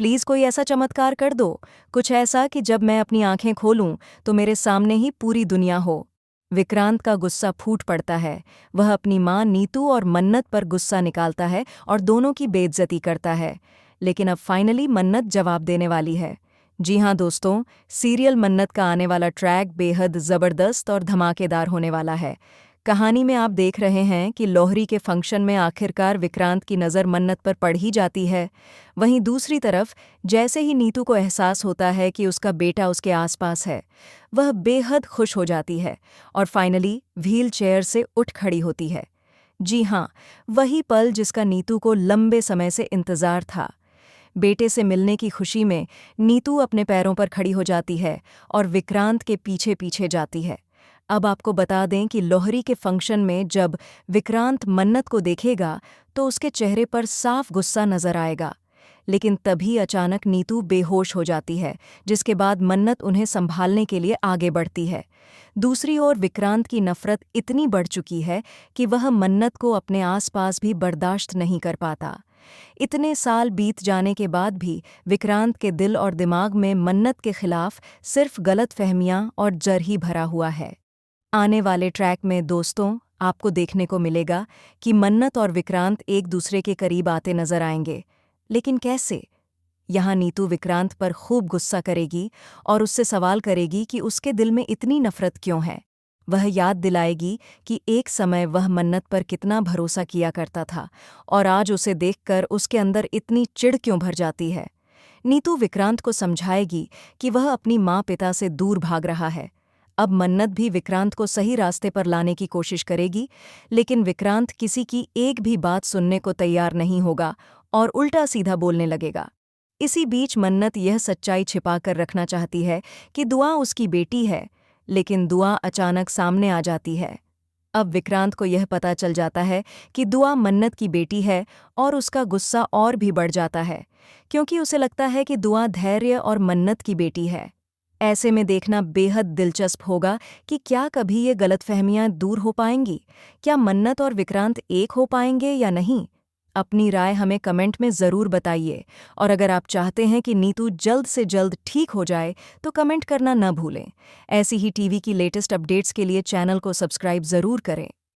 Please कोई ऐसा चमत्कार कर दो, कुछ ऐसा कि जब मैं अपनी आंखें खोलूं तो मेरे सामने ही पूरी दुनिया हो। विक्रांत का गुस्सा फूट पड़ता है। वह अपनी माँ नीतू और मन्नत पर गुस्सा निकालता है और दोनों की बेइज्जती करता है। लेकिन अब फाइनली मन्नत जवाब देने वाली है। जी हाँ दोस्तों, सीरियल मन्नत का आने वाला ट्रैक बेहद ज़बरदस्त और धमाकेदार होने वाला है। कहानी में आप देख रहे हैं कि लोहरी के फंक्शन में आखिरकार विक्रांत की नज़र मन्नत पर पड़ ही जाती है। वहीं दूसरी तरफ जैसे ही नीतू को एहसास होता है कि उसका बेटा उसके आसपास है, वह बेहद खुश हो जाती है और फाइनली व्हील चेयर से उठ खड़ी होती है। जी हाँ, वही पल जिसका नीतू को लंबे समय से इंतज़ार था। बेटे से मिलने की खुशी में नीतू अपने पैरों पर खड़ी हो जाती है और विक्रांत के पीछे पीछे जाती है। अब आपको बता दें कि लोहरी के फंक्शन में जब विक्रांत मन्नत को देखेगा तो उसके चेहरे पर साफ गुस्सा नजर आएगा। लेकिन तभी अचानक नीतू बेहोश हो जाती है, जिसके बाद मन्नत उन्हें संभालने के लिए आगे बढ़ती है। दूसरी ओर विक्रांत की नफरत इतनी बढ़ चुकी है कि वह मन्नत को अपने आसपास भी बर्दाश्त नहीं कर पाता। इतने साल बीत जाने के बाद भी विक्रांत के दिल और दिमाग में मन्नत के खिलाफ सिर्फ गलतफहमियां और जर ही भरा हुआ है। आने वाले ट्रैक में दोस्तों आपको देखने को मिलेगा कि मन्नत और विक्रांत एक दूसरे के करीब आते नजर आएंगे। लेकिन कैसे? यहाँ नीतू विक्रांत पर खूब गुस्सा करेगी और उससे सवाल करेगी कि उसके दिल में इतनी नफरत क्यों है। वह याद दिलाएगी कि एक समय वह मन्नत पर कितना भरोसा किया करता था और आज उसे देखकर उसके अंदर इतनी चिढ़ क्यों भर जाती है। नीतू विक्रांत को समझाएगी कि वह अपनी माँ पिता से दूर भाग रहा है। अब मन्नत भी विक्रांत को सही रास्ते पर लाने की कोशिश करेगी, लेकिन विक्रांत किसी की एक भी बात सुनने को तैयार नहीं होगा और उल्टा सीधा बोलने लगेगा। इसी बीच मन्नत यह सच्चाई छिपाकर रखना चाहती है कि दुआ उसकी बेटी है, लेकिन दुआ अचानक सामने आ जाती है। अब विक्रांत को यह पता चल जाता है कि दुआ मन्नत की बेटी है और उसका गुस्सा और भी बढ़ जाता है, क्योंकि उसे लगता है कि दुआ धैर्य और मन्नत की बेटी है। ऐसे में देखना बेहद दिलचस्प होगा कि क्या कभी ये गलतफहमियां दूर हो पाएंगी, क्या मन्नत और विक्रांत एक हो पाएंगे या नहीं। अपनी राय हमें कमेंट में ज़रूर बताइए और अगर आप चाहते हैं कि नीतू जल्द से जल्द ठीक हो जाए तो कमेंट करना न भूलें। ऐसी ही टीवी की लेटेस्ट अपडेट्स के लिए चैनल को सब्सक्राइब ज़रूर करें।